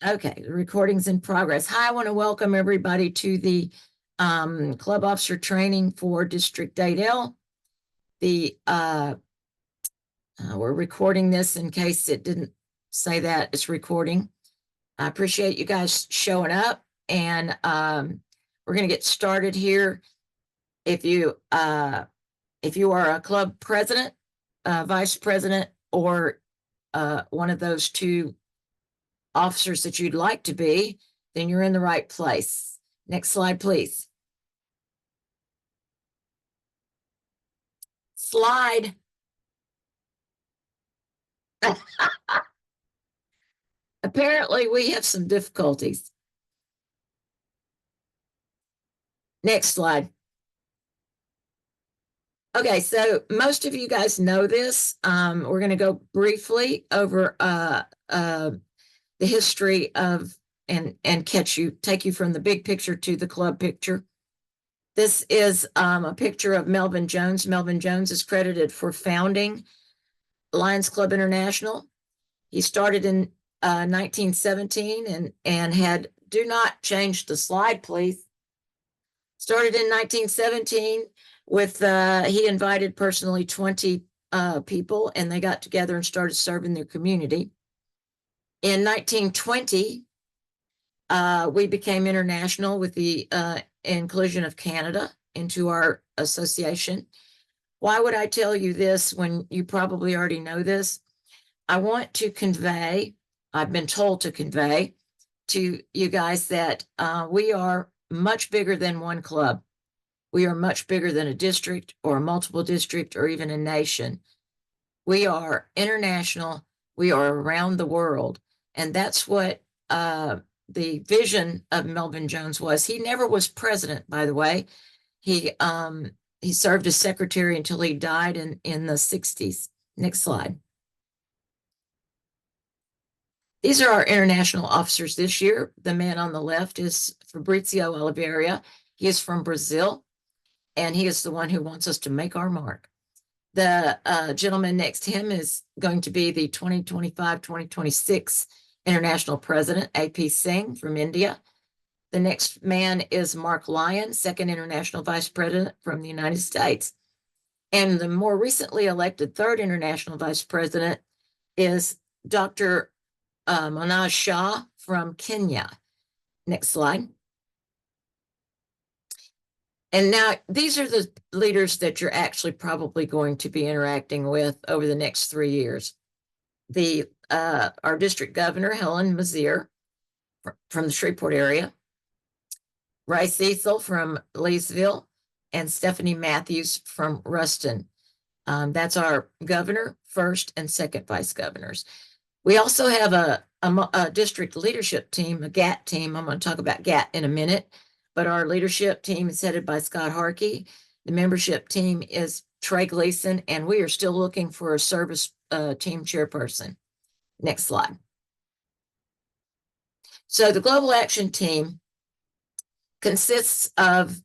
Okay, the recording's in progress. Hi, I want to welcome everybody to the club officer training for District 8L. We're recording this in case it didn't say that it's recording. I appreciate you guys showing up, and we're going to get started here. If you are a club president, vice president, or one of those two officers that you'd like to be, then you're in the right place. Next slide, please. Slide. Apparently, we have some difficulties. Next slide. Okay, so most of you guys know this. We're going to go briefly over the history of and take you from the big picture to the club picture. This is a picture of Melvin Jones. Melvin Jones is credited for founding Lions Club International. He started in 1917 and had, do not change the slide, please. Started in 1917 with, he invited personally 20 people, and they got together and started serving their community. In 1920, we became international with the inclusion of Canada into our association. Why would I tell you this when you probably already know this? I want to convey, I've been told to convey to you guys that we are much bigger than one club. We are much bigger than a district or a multiple district or even a nation. We are international. We are around the world. And that's what the vision of Melvin Jones was. He never was president, by the way. He served as secretary until he died in the 60s. Next slide. These are our international officers this year. The man on the left is Fabrizio Oliveira. He is from Brazil, and he is the one who wants us to make our mark. The gentleman next to him is going to be the 2025-2026 international president, AP Singh from India. The next man is Mark Lyon, second international vice president from the United States. And the more recently elected third international vice president is Dr. Manoj Shah from Kenya. Next slide. And now these are the leaders that you're actually probably going to be interacting with over the next 3 years. Our district governor, Helen Mazier, from the Shreveport area, Rice Cecil from Leesville, and Stephanie Matthews from Ruston. That's our governor, first and second vice governors. We also have a district leadership team, a GAT team. I'm going to talk about GAT in a minute, but our leadership team is headed by Scott Harkey. The membership team is Trey Gleason, and we are still looking for a service team chairperson. Next slide. So the Global Action Team consists of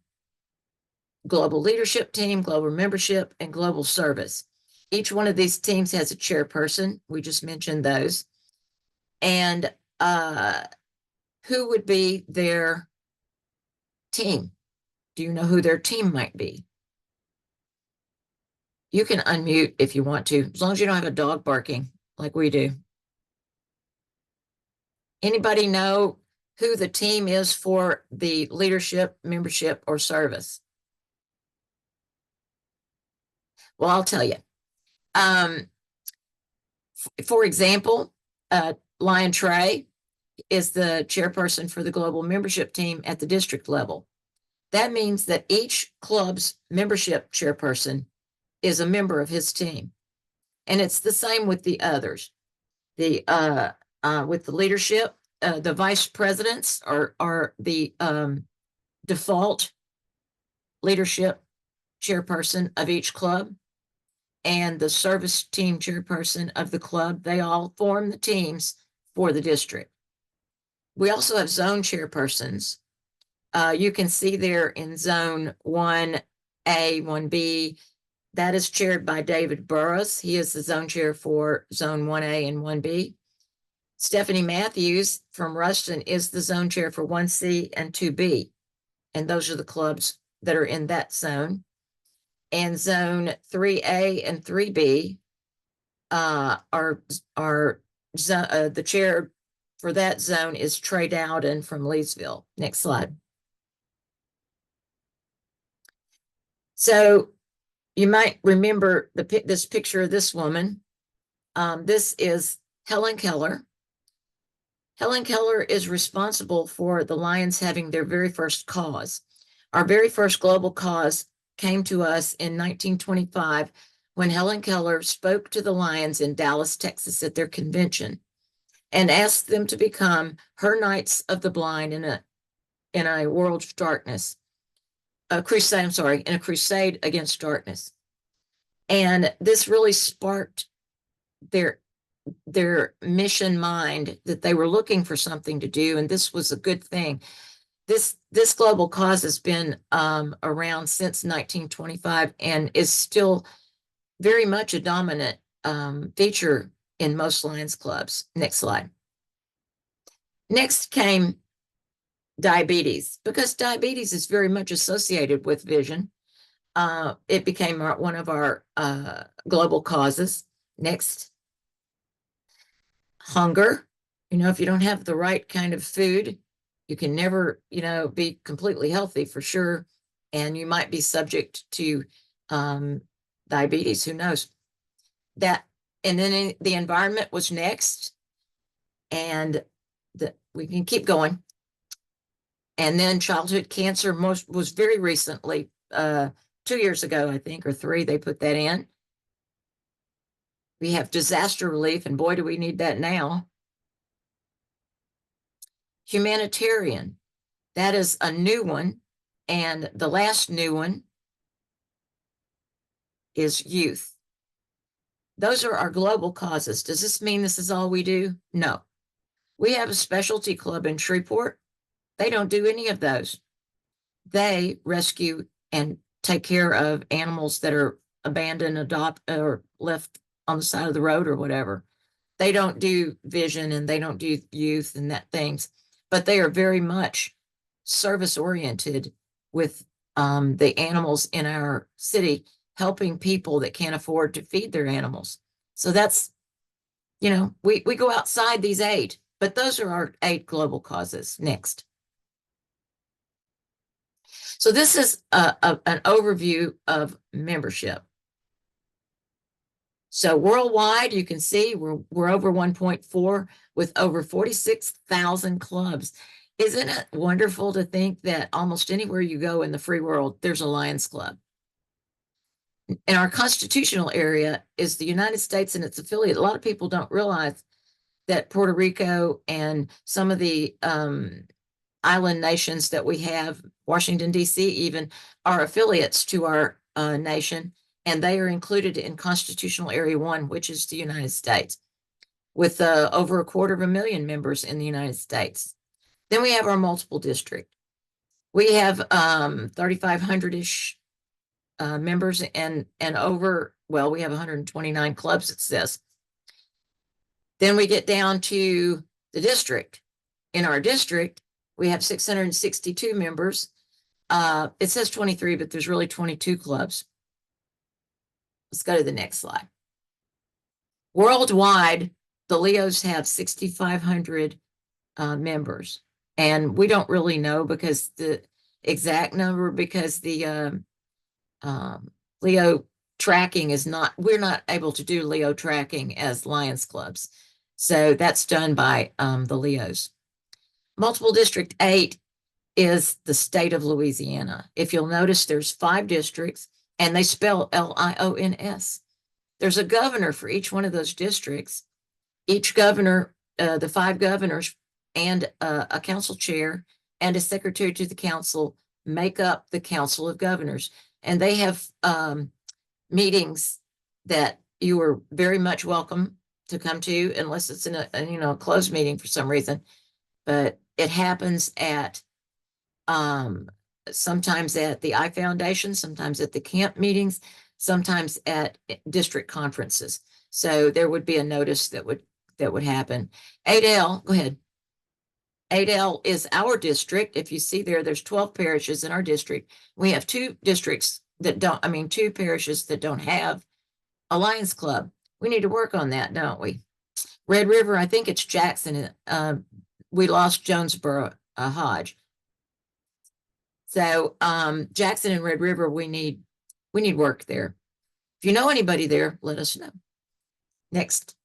global leadership team, global membership, and global service. Each one of these teams has a chairperson. We just mentioned those. And who would be their team? Do you know who their team might be? You can unmute if you want to, as long as you don't have a dog barking like we do. Anybody know who the team is for the leadership, membership, or service? Well, I'll tell you. For example, Lion Trey is the chairperson for the global membership team at the district level. That means that each club's membership chairperson is a member of his team. And it's the same with the others. With the leadership, the vice presidents are the default leadership chairperson of each club, and the service team chairperson of the club. They all form the teams for the district. We also have zone chairpersons. You can see there in zone 1A, 1B, that is chaired by David Burris. He is the zone chair for zone 1A and 1B. Stephanie Matthews from Ruston is the zone chair for 1C and 2B. And those are the clubs that are in that zone. And zone 3A and 3B are the chair for that zone is Trey Dowden from Leesville. Next slide. So you might remember this picture of this woman. This is Helen Keller. Helen Keller is responsible for the Lions having their very first cause. Our very first global cause came to us in 1925 when Helen Keller spoke to the Lions in Dallas, Texas at their convention and asked them to become her Knights of the Blind in a world of darkness. In a crusade against darkness. And this really sparked their mission mind that they were looking for something to do, and this was a good thing. This global cause has been around since 1925 and is still very much a dominant feature in most Lions clubs. Next slide. Next came diabetes, because diabetes is very much associated with vision. It became one of our global causes. Next. Hunger. If you don't have the right kind of food, you can never, be completely healthy for sure. And you might be subject to diabetes, who knows? And then the environment was next. And we can keep going. And then childhood cancer was very recently, 2 years ago, I think, or 3, they put that in. We have disaster relief, and boy, do we need that now. Humanitarian, that is a new one. And the last new one is youth. Those are our global causes. Does this mean this is all we do? No. We have a specialty club in Shreveport. They don't do any of those. They rescue and take care of animals that are abandoned, adopted, or left on the side of the road or whatever. They don't do vision and they don't do youth and that things, but they are very much service oriented with the animals in our city, helping people that can't afford to feed their animals. So that's, we go outside these 8, but those are our 8 global causes. Next. So this is an overview of membership. So worldwide, you can see we're over 1.4 with over 46,000 clubs. Isn't it wonderful to think that almost anywhere you go in the free world, there's a Lions Club? And our constitutional area is the United States and its affiliate. A lot of people don't realize that Puerto Rico and some of the island nations that we have, Washington, D.C. even, are affiliates to our nation, and they are included in Constitutional Area 1, which is the United States, with over 250,000 members in the United States. Then we have our multiple district. We have 3,500-ish members and over, well, we have 129 clubs, it says. Then we get down to the district. In our district, we have 662 members. It says 23, but there's really 22 clubs. Let's go to the next slide. Worldwide, the Leos have 6,500 members. And we don't really know because the exact number, because the Leo tracking is not, we're not able to do Leo tracking as Lions clubs. So that's done by the Leos. Multiple District 8 is the state of Louisiana. If you'll notice, there's 5 districts and they spell Lions. There's a governor for each one of those districts. Each governor, the 5 governors and a council chair and a secretary to the council make up the Council of Governors. And they have meetings that you are very much welcome to come to, unless it's in a closed meeting for some reason. But it happens at sometimes at the I Foundation, sometimes at the camp meetings, sometimes at district conferences. So there would be a notice that would that would happen. 8L, go ahead. 8L is our district. If you see there's 12 parishes in our district. We have two districts that don't, two parishes that don't have a Lions Club. We need to work on that, don't we? Red River, I think it's Jackson. We lost Jonesboro Hodge. So Jackson and Red River, we need work there. If you know anybody there, let us know. Next.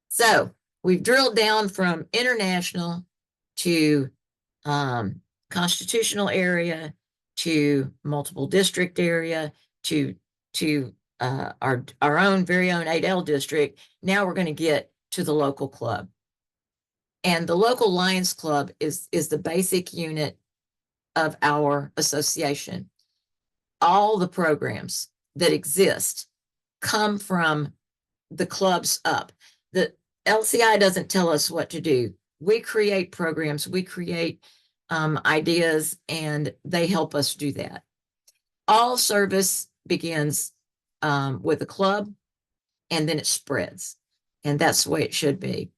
So we've drilled down from international to constitutional area to multiple district area to our own very own 8L district. Now we're going to get to the local club. And the local Lions Club is the basic unit of our association. All the programs that exist come from the clubs up. The LCI doesn't tell us what to do. We create programs, we create ideas, and they help us do that. All service begins with a club, and then it spreads. And that's the way it should be.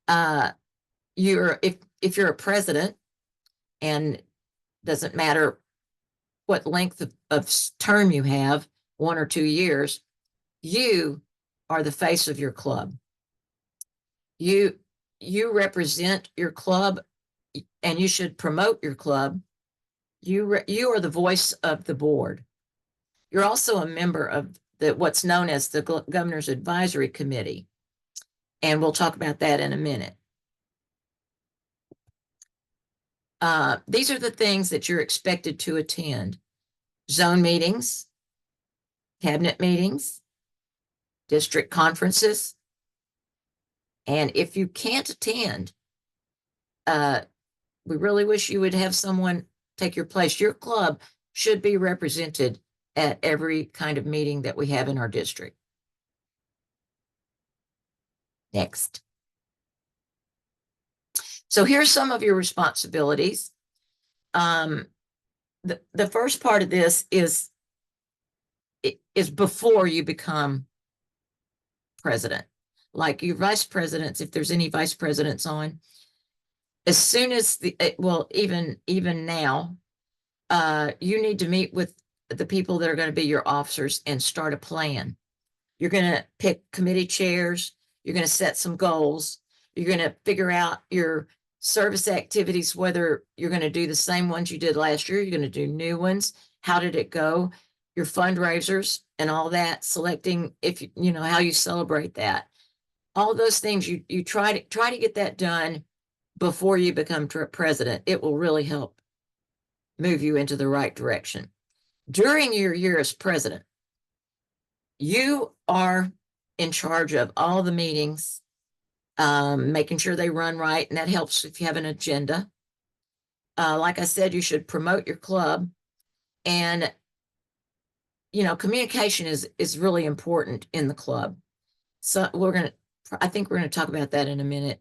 If you're a president, and doesn't matter what length of term you have, 1 or 2 years, you are the face of your club. You represent your club, and you should promote your club. You are the voice of the board. You're also a member of what's known as the Governor's Advisory Committee, and we'll talk about that in a minute. These are the things that you're expected to attend: zone meetings, cabinet meetings, district conferences. And if you can't attend, we really wish you would have someone take your place. Your club should be represented at every kind of meeting that we have in our district. Next. So here's some of your responsibilities. The first part of this is before you become president. Like your vice presidents, if there's any vice presidents on, as soon as even now, you need to meet with the people that are going to be your officers and start a plan. You're going to pick committee chairs. You're going to set some goals. You're going to figure out your service activities, whether you're going to do the same ones you did last year, you're going to do new ones. How did it go? Your fundraisers and all that, selecting how you celebrate that. All those things you try to get that done before you become president. It will really help move you into the right direction. During your year as president, you are in charge of all the meetings, making sure they run right, and that helps if you have an agenda. Like I said, you should promote your club, and communication is really important in the club. So I think we're going to talk about that in a minute.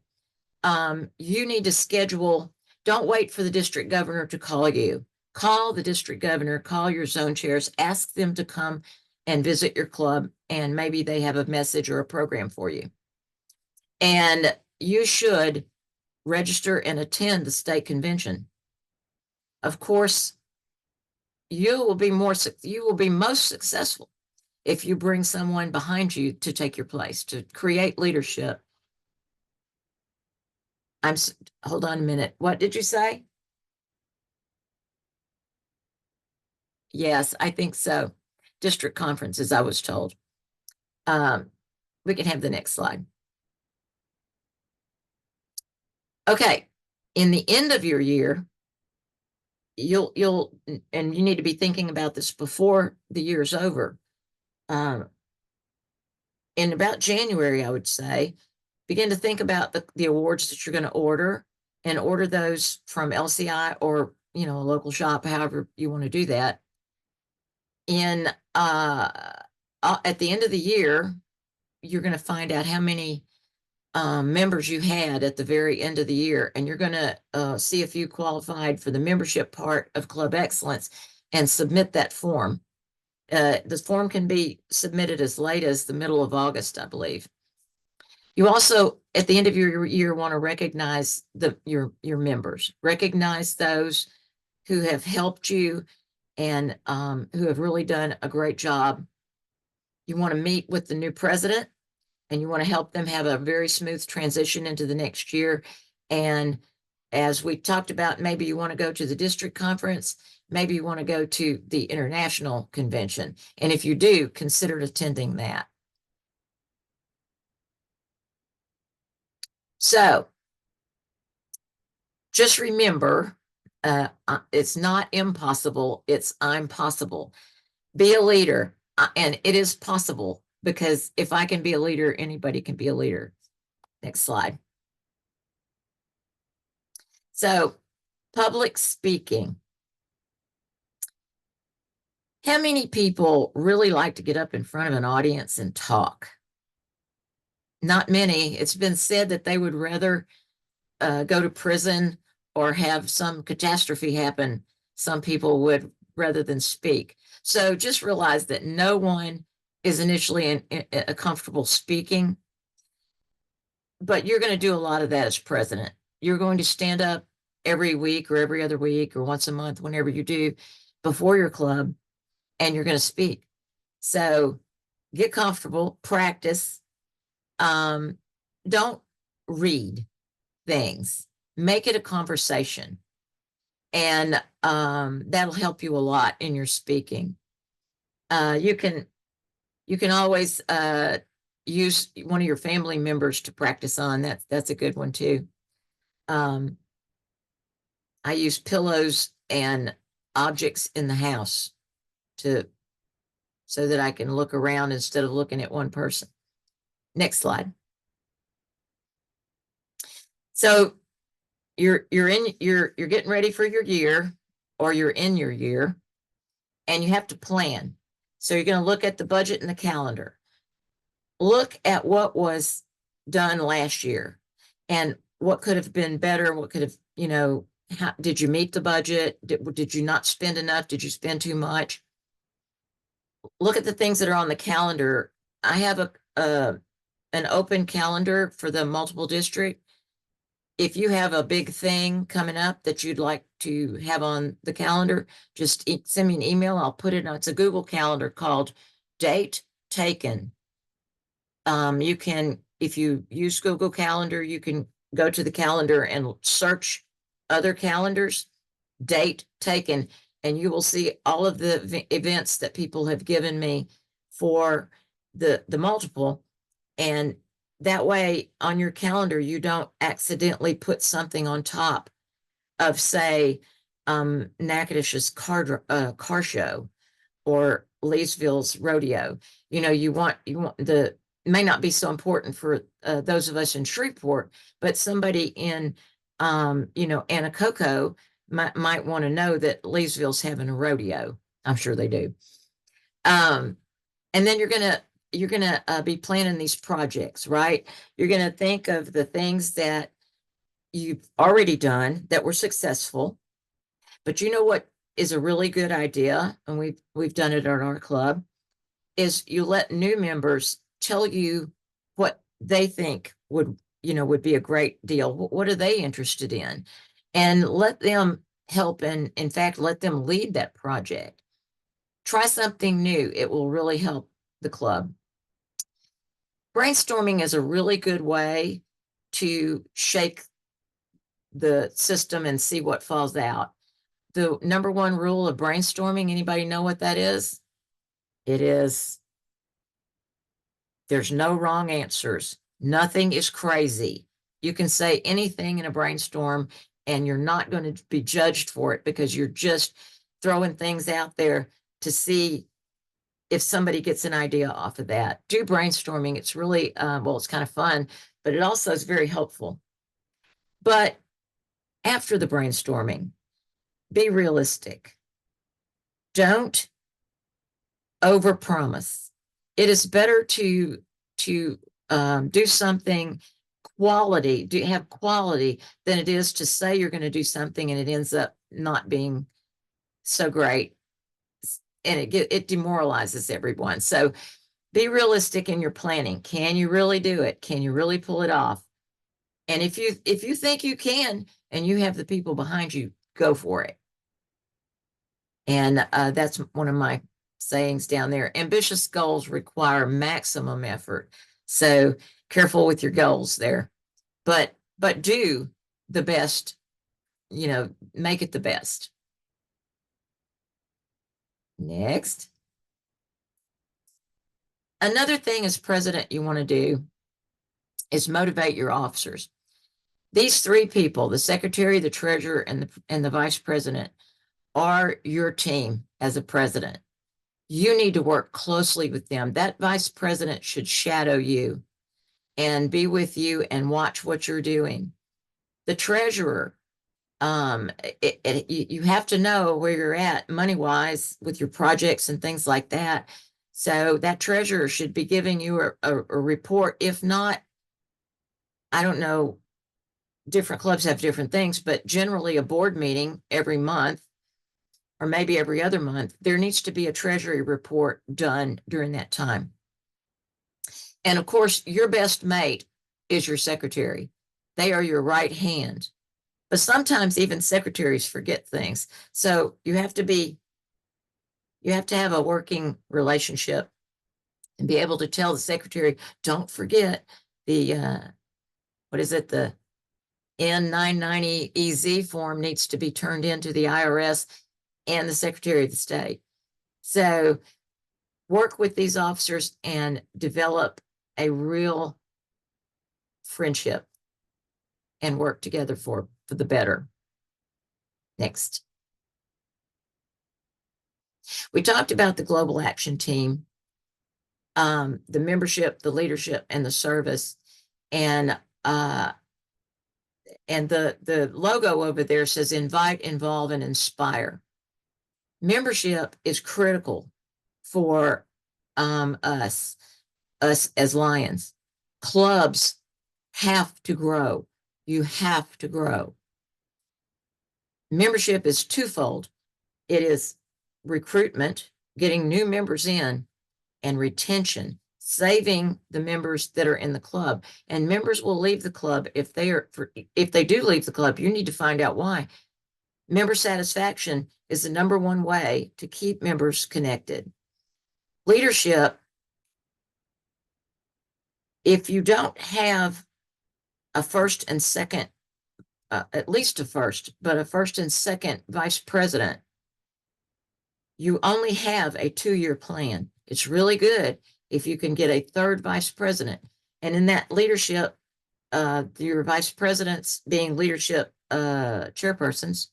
You need to schedule. Don't wait for the district governor to call you. Call the district governor, call your zone chairs, ask them to come and visit your club, and maybe they have a message or a program for you. And you should register and attend the state convention. Of course, you will be most successful if you bring someone behind you to take your place, to create leadership. Hold on a minute. What did you say? Yes, I think so. District conferences, I was told. We can have the next slide. Okay, in the end of your year, you need to be thinking about this before the year's over. In about January, I would say, begin to think about the awards that you're going to order, and order those from LCI or a local shop, however you want to do that. At the end of the year, you're going to find out how many members you had at the very end of the year, and you're going to see if you qualified for the membership part of Club Excellence and submit that form. The form can be submitted as late as the middle of August, I believe. You also, at the end of your year, want to recognize your members, recognize those who have helped you and who have really done a great job. You want to meet with the new president and you want to help them have a very smooth transition into the next year. And as we talked about, maybe you want to go to the district conference, maybe you want to go to the international convention. And if you do, consider attending that. So just remember, it's not impossible, it's I'm possible. Be a leader, and it is possible because if I can be a leader, anybody can be a leader. Next slide. So, public speaking. How many people really like to get up in front of an audience and talk? Not many. It's been said that they would rather go to prison or have some catastrophe happen. Some people would rather than speak. So just realize that no one is initially comfortable speaking, but you're going to do a lot of that as president. You're going to stand up every week or every other week or once a month, whenever you do, before your club, and you're going to speak. So get comfortable, practice. Don't read things, make it a conversation, and that'll help you a lot in your speaking. You can always use one of your family members to practice on. That's a good one too. I use pillows and objects in the house so that I can look around instead of looking at one person. Next slide. So you're getting ready for your year, or you're in your year, and you have to plan. So you're going to look at the budget and the calendar. Look at what was done last year and what could have been better, what could have, how, did you meet the budget? Did you not spend enough? Did you spend too much? Look at the things that are on the calendar. I have an open calendar for the multiple district. If you have a big thing coming up that you'd like to have on the calendar, just send me an email. I'll put it on. It's a Google Calendar called Date Taken. You can, if you use Google Calendar, you can go to the calendar and search other calendars, Date Taken, and you will see all of the events that people have given me for the multiple. And that way on your calendar, you don't accidentally put something on top of, say, Natchitoches car show or Leesville's rodeo. You want it may not be so important for those of us in Shreveport, but somebody in, Anacoco might want to know that Leesville's having a rodeo. I'm sure they do. And then you're gonna be planning these projects, right? You're gonna think of the things that you've already done that were successful, but you know what is a really good idea, and we've done it at our club, is you let new members tell you what they think would be a great deal. What are they interested in? And let them help, and in fact, let them lead that project. Try something new. It will really help the club. Brainstorming is a really good way to shake the system and see what falls out. The number one rule of brainstorming, anybody know what that is? It is, there's no wrong answers. Nothing is crazy. You can say anything in a brainstorm and you're not going to be judged for it because you're just throwing things out there to see if somebody gets an idea off of that. Do brainstorming. It's really, it's kind of fun, but it also is very helpful. But after the brainstorming, be realistic. Don't overpromise. It is better to do something quality, have quality, than it is to say you're going to do something and it ends up not being so great. and it demoralizes everyone. So be realistic in your planning. Can you really do it? Can you really pull it off? And if you think you can and you have the people behind you, go for it. And that's one of my sayings down there. Ambitious goals require maximum effort. So careful with your goals there. But do the best, make it the best. Next. Another thing as president you want to do is motivate your officers. These three people, the secretary, the treasurer, and the vice president, are your team as a president. You need to work closely with them. That vice president should shadow you and be with you and watch what you're doing. The treasurer, you have to know where you're at money-wise with your projects and things like that. So that treasurer should be giving you a report. If not, I don't know, different clubs have different things, but generally a board meeting every month or maybe every other month, there needs to be a treasury report done during that time. And of course, your best mate is your secretary. They are your right hand. But sometimes even secretaries forget things. So you have to have a working relationship and be able to tell the secretary, don't forget the, what is it? The N990EZ form needs to be turned into the IRS and the Secretary of the State. So work with these officers and develop a real friendship and work together for the better. Next. We talked about the Global Action Team, the membership, the leadership, and the service. And the logo over there says invite, involve, and inspire. Membership is critical for us as Lions. Clubs have to grow. You have to grow. Membership is twofold. It is recruitment, getting new members in, and retention, saving the members that are in the club. And members will leave the club if they do leave the club. You need to find out why. Member satisfaction is the number one way to keep members connected. Leadership, if you don't have a first and second, at least a first, but a first and second vice president, you only have a 2-year plan. It's really good if you can get a third vice president. And in that leadership, your vice presidents being leadership chairpersons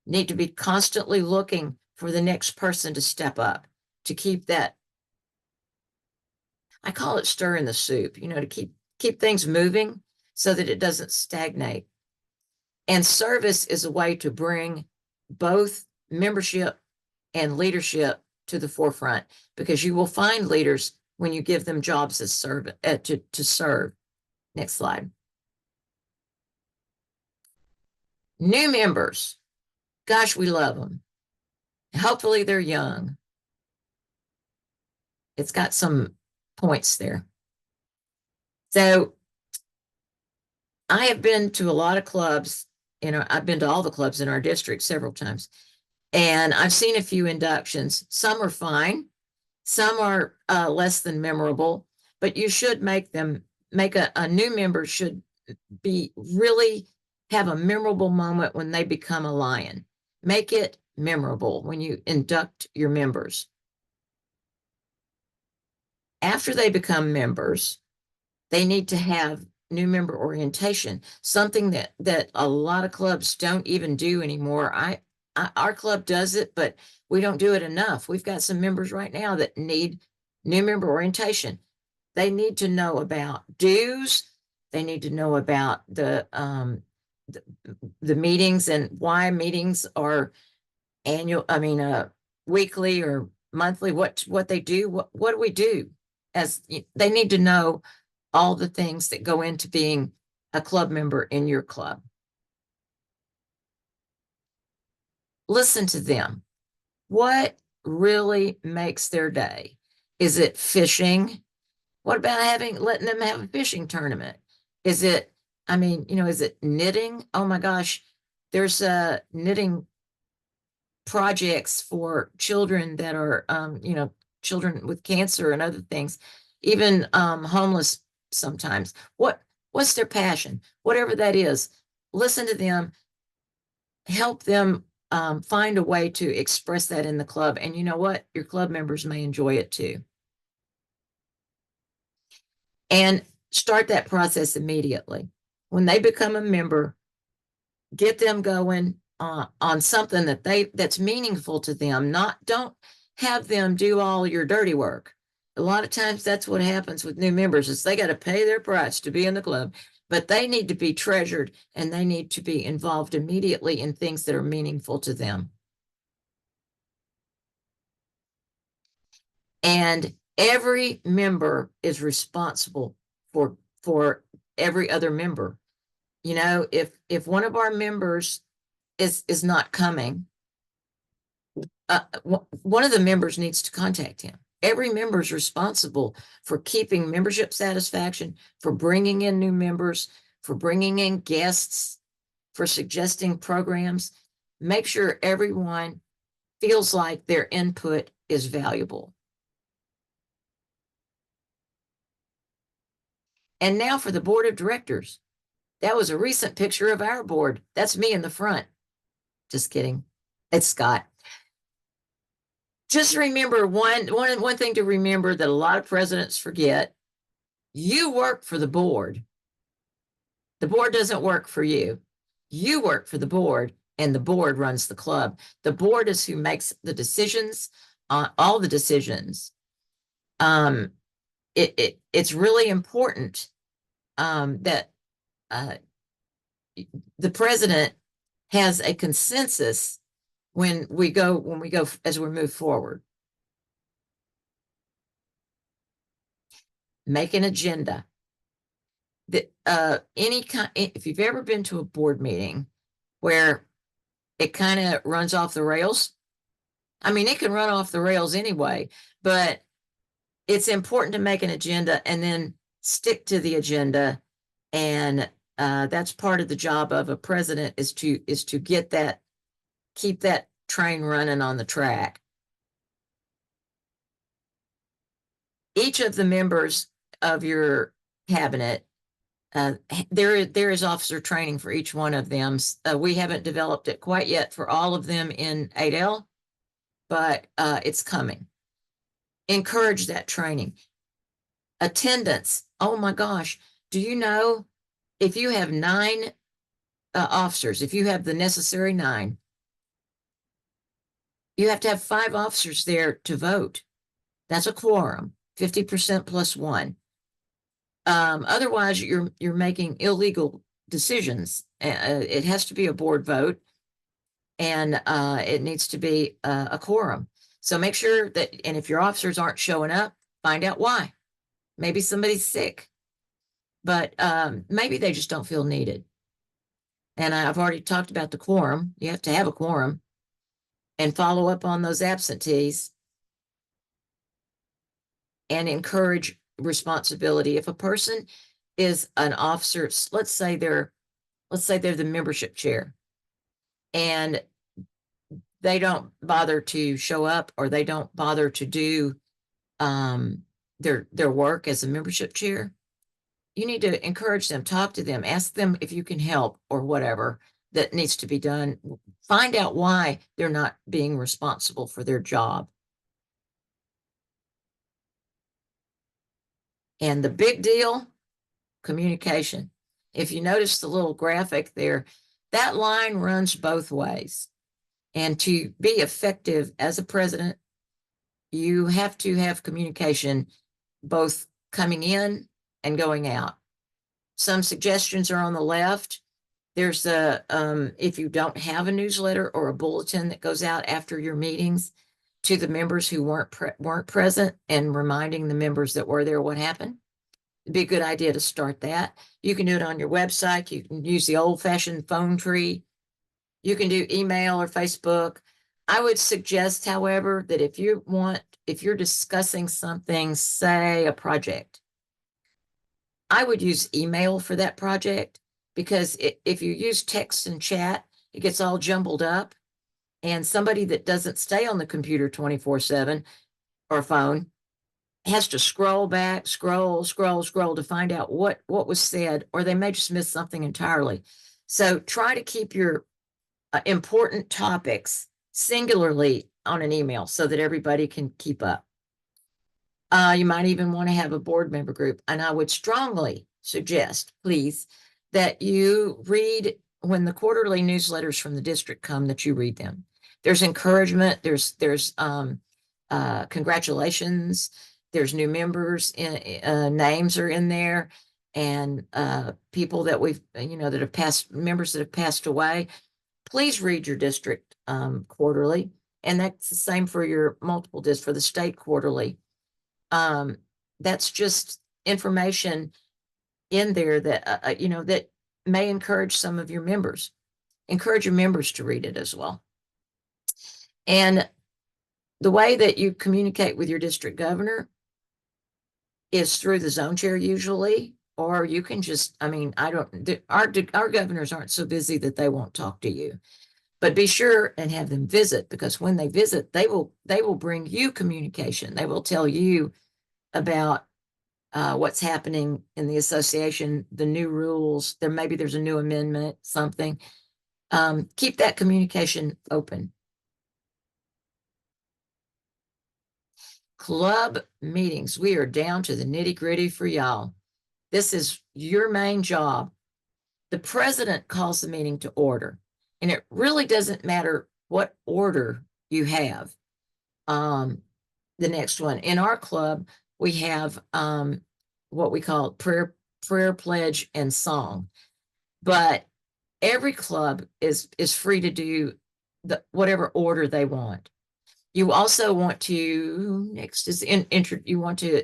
need to be constantly looking for the next person to step up, to keep that, I call it stir in the soup, to keep things moving so that it doesn't stagnate. And service is a way to bring both membership and leadership to the forefront, because you will find leaders when you give them jobs as to serve. Next slide. New members. Gosh, we love them. Hopefully they're young. It's got some points there. So I have been to a lot of clubs. I've been to all the clubs in our district several times. And I've seen a few inductions. Some are fine. Some are less than memorable, but you should make a new member should really have a memorable moment when they become a Lion. Make it memorable when you induct your members. After they become members, they need to have new member orientation, something that a lot of clubs don't even do anymore. Our club does it, but we don't do it enough. We've got some members right now that need new member orientation. They need to know about dues. They need to know about the meetings and why meetings are weekly or monthly, what they do, what do we do? As they need to know all the things that go into being a club member in your club. Listen to them. What really makes their day? Is it fishing? What about letting them have a fishing tournament? Is it, I mean, is it knitting? Oh my gosh, there's knitting projects for children that are, children with cancer and other things, even homeless sometimes. What's their passion? Whatever that is, listen to them, help them find a way to express that in the club. And you know what? Your club members may enjoy it too. And start that process immediately. When they become a member, get them going on something that's meaningful to them. Don't have them do all your dirty work. A lot of times that's what happens with new members is they got to pay their price to be in the club, but they need to be treasured and they need to be involved immediately in things that are meaningful to them. And every member is responsible for every other member. If one of our members is not coming, one of the members needs to contact him. Every member is responsible for keeping membership satisfaction, for bringing in new members, for bringing in guests, for suggesting programs. Make sure everyone feels like their input is valuable. And now for the board of directors. That was a recent picture of our board. That's me in the front. Just kidding. It's Scott. Just remember one thing to remember that a lot of presidents forget. You work for the board. The board doesn't work for you. You work for the board, and the board runs the club. The board is who makes the decisions, all the decisions. It's really important that the president has a consensus when we go as we move forward. Make an agenda. If you've ever been to a board meeting where it kind of runs off the rails, I mean, it can run off the rails anyway, but it's important to make an agenda and then stick to the agenda. And that's part of the job of a president is to keep that train running on the track. Each of the members of your cabinet, there is officer training for each one of them. We haven't developed it quite yet for all of them in 8L, but it's coming. Encourage that training. Attendance. Oh my gosh. Do you know if you have 9 officers, if you have the necessary 9, you have to have 5 officers there to vote. That's a quorum, 50% plus 1. Otherwise, you're making illegal decisions. It has to be a board vote, and it needs to be a quorum. So make sure that, and if your officers aren't showing up, find out why. Maybe somebody's sick, but maybe they just don't feel needed. And I've already talked about the quorum. You have to have a quorum and follow up on those absentees and encourage responsibility. If a person is an officer, let's say they're the membership chair and they don't bother to show up or they don't bother to do their work as a membership chair, you need to encourage them, talk to them, ask them if you can help or whatever that needs to be done. Find out why they're not being responsible for their job. And the big deal, communication. If you notice the little graphic there, that line runs both ways. And to be effective as a president, you have to have communication both coming in and going out. Some suggestions are on the left. There's if you don't have a newsletter or a bulletin that goes out after your meetings to the members who weren't present and reminding the members that were there what happened, it'd be a good idea to start that. You can do it on your website. You can use the old-fashioned phone tree. You can do email or Facebook. I would suggest, however, that if you're discussing something, say a project, I would use email for that project because if you use text and chat, it gets all jumbled up. And somebody that doesn't stay on the computer 24/7 or phone has to scroll back, scroll to find out what was said, or they may just miss something entirely. So try to keep your important topics singularly on an email so that everybody can keep up. You might even want to have a board member group, and I would strongly suggest, please, that you read when the quarterly newsletters from the district come, that you read them. There's encouragement, there's congratulations, there's new members, names are in there, and people that we've, that have passed, members that have passed away. Please read your district quarterly, and that's the same for your multiple for the state quarterly. That's just information in there that, that may encourage some of your members. Encourage your members to read it as well. And the way that you communicate with your district governor is through the zone chair usually, or you can just, our governors aren't so busy that they won't talk to you. But be sure and have them visit, because when they visit, they will bring you communication. They will tell you about what's happening in the association, the new rules. There's a new amendment, something. Keep that communication open. Club meetings. We are down to the nitty-gritty for y'all. This is your main job. The president calls the meeting to order, and it really doesn't matter what order you have. The next one in our club, we have what we call prayer, pledge, and song. But every club is free to do whatever order they want. You also want to, next is you want to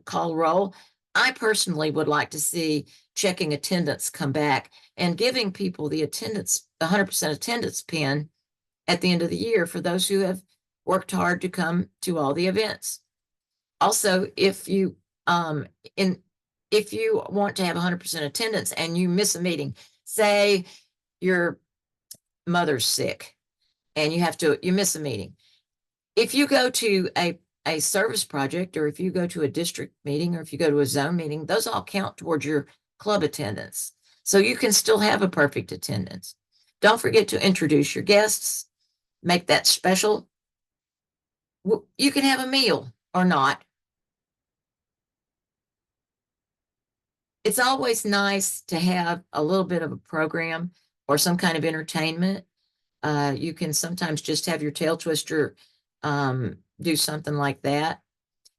call roll. I personally would like to see checking attendance come back and giving people the 100% attendance pin at the end of the year for those who have worked hard to come to all the events. Also, if you want to have 100% attendance and you miss a meeting, say your mother's sick and you miss a meeting. If you go to a service project, or if you go to a district meeting, or if you go to a zone meeting, those all count towards your club attendance. So you can still have a perfect attendance. Don't forget to introduce your guests, make that special. You can have a meal or not. It's always nice to have a little bit of a program or some kind of entertainment. You can sometimes just have your tail twister do something like that.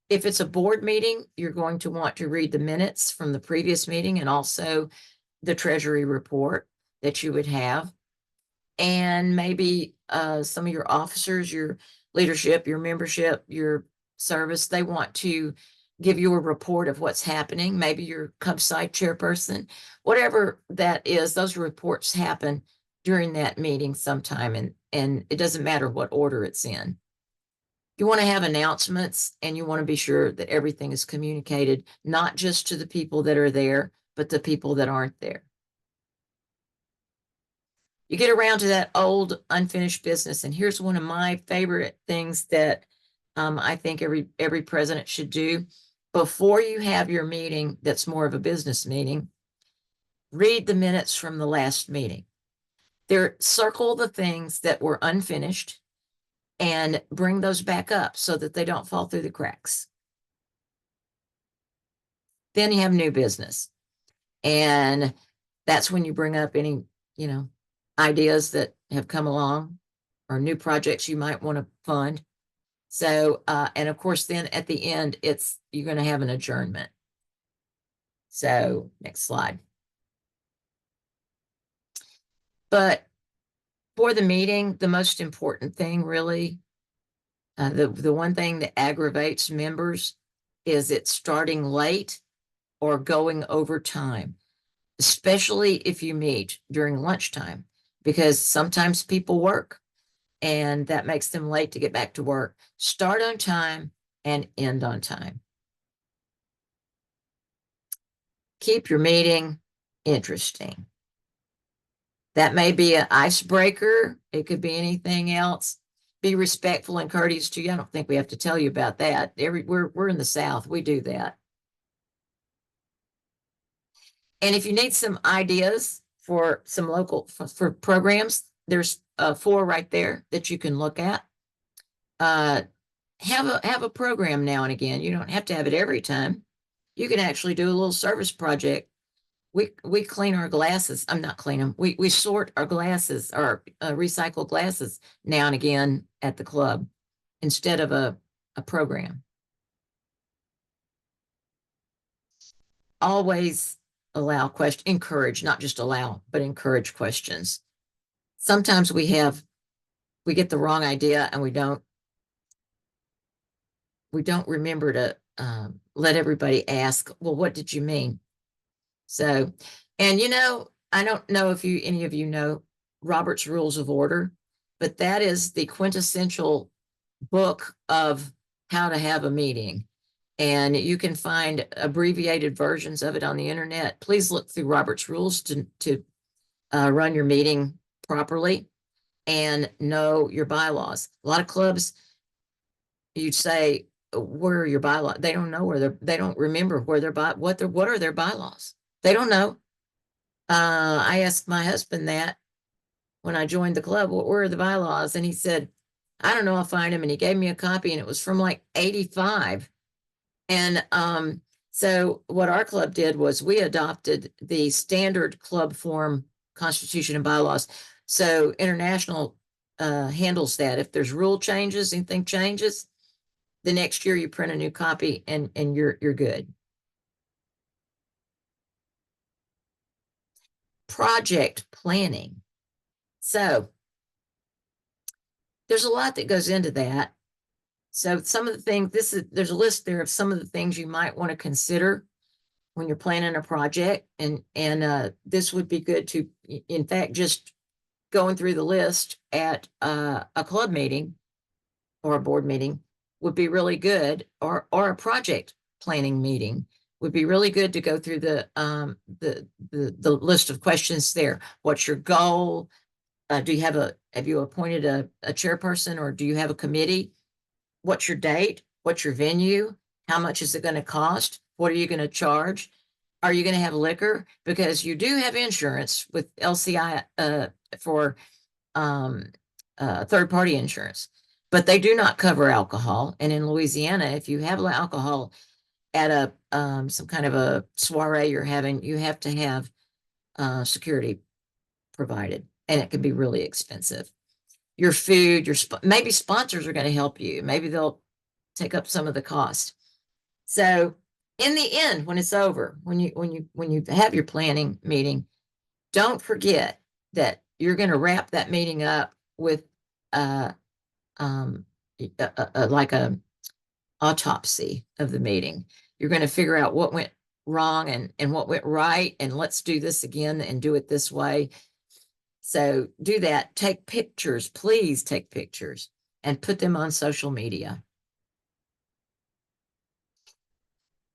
If it's a board meeting, you're going to want to read the minutes from the previous meeting and also the treasury report that you would have. And maybe some of your officers, your leadership, your membership, your service, they want to give you a report of what's happening. Maybe your Cub site chairperson, whatever that is, those reports happen during that meeting sometime, and it doesn't matter what order it's in. You want to have announcements, and you want to be sure that everything is communicated, not just to the people that are there, but the people that aren't there. You get around to that old unfinished business, and here's one of my favorite things that I think every president should do. Before you have your meeting that's more of a business meeting, read the minutes from the last meeting. Circle the things that were unfinished and bring those back up so that they don't fall through the cracks. Then you have new business. And that's when you bring up any, ideas that have come along or new projects you might want to fund. So, and of course, then at the end, you're going to have an adjournment. So next slide. But for the meeting, the most important thing really, the one thing that aggravates members is it's starting late or going over time, especially if you meet during lunchtime, because sometimes people work and that makes them late to get back to work. Start on time and end on time. Keep your meeting interesting. That may be an icebreaker. It could be anything else. Be respectful and courteous to you. I don't think we have to tell you about that. We're in the South. We do that. And if you need some ideas for some local for programs, there's 4 right there that you can look at. Have a program now and again. You don't have to have it every time. You can actually do a little service project. We clean our glasses. I'm not clean them. We sort our glasses, our recycled glasses now and again at the club instead of a program. Always allow encourage, not just allow, but encourage questions. Sometimes we get the wrong idea and we don't remember to let everybody ask, well, what did you mean? So, and I don't know if any of you know Robert's Rules of Order, but that is the quintessential book of how to have a meeting. And you can find abbreviated versions of it on the internet. Please look through Robert's Rules to run your meeting properly and know your bylaws. A lot of clubs, you'd say, where are your bylaws? They don't know they don't remember what are their bylaws. They don't know. I asked my husband that when I joined the club, what were the bylaws? And he said, I don't know, I'll find them. And he gave me a copy and it was from like 85. And so what our club did was we adopted the standard club form constitution and bylaws. So international handles that. If there's rule changes, anything changes, the next year you print a new copy and you're good. Project planning. So there's a lot that goes into that. So some of the things, there's a list there of some of the things you might want to consider when you're planning a project. And this would be good to, in fact, just going through the list at a club meeting or a board meeting would be really good, or a project planning meeting would be really good to go through the list of questions there. What's your goal? Have you appointed a chairperson, or do you have a committee? What's your date? What's your venue? How much is it going to cost? What are you going to charge? Are you going to have liquor? Because you do have insurance with LCI for third-party insurance, but they do not cover alcohol. And in Louisiana, if you have alcohol at some kind of a soiree you're having, you have to have security provided, and it can be really expensive. Your food, maybe sponsors are going to help you. Maybe they'll take up some of the cost. So in the end, when it's over, when you have your planning meeting, don't forget that you're going to wrap that meeting up with like a autopsy of the meeting. You're going to figure out what went wrong and what went right, and let's do this again and do it this way. So do that. Take pictures, please take pictures and put them on social media.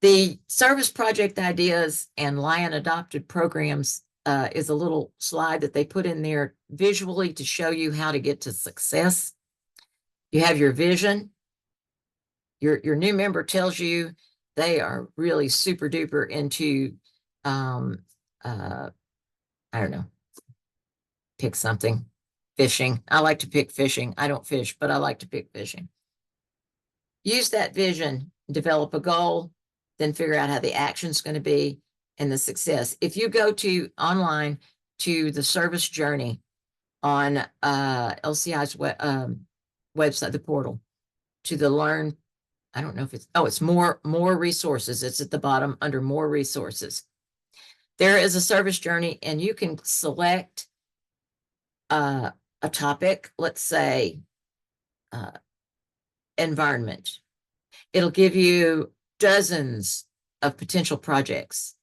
The service project ideas and Lion adopted programs is a little slide that they put in there visually to show you how to get to success. You have your vision. Your new member tells you they are really super duper into, I don't know, pick something, fishing. I like to pick fishing. I don't fish, but I like to pick fishing. Use that vision, develop a goal, then figure out how the action's going to be and the success. If you go online to the service journey on LCI's website, the portal, to the learn, I don't know if it's more resources. It's at the bottom under more resources. There is a service journey, and you can select a topic, let's say environment. It'll give you dozens of potential projects.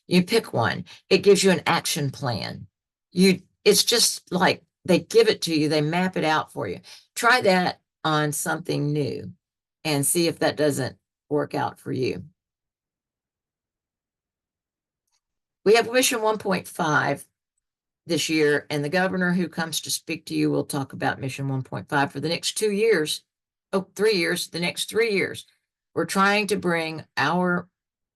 You pick one. It gives you an action plan. It's just like they give it to you, they map it out for you. Try that on something new and see if that doesn't work out for you. We have Mission 1.5 this year, and the governor who comes to speak to you will talk about Mission 1.5 for the next 2 years. Oh, 3 years, the next 3 years. We're trying to bring our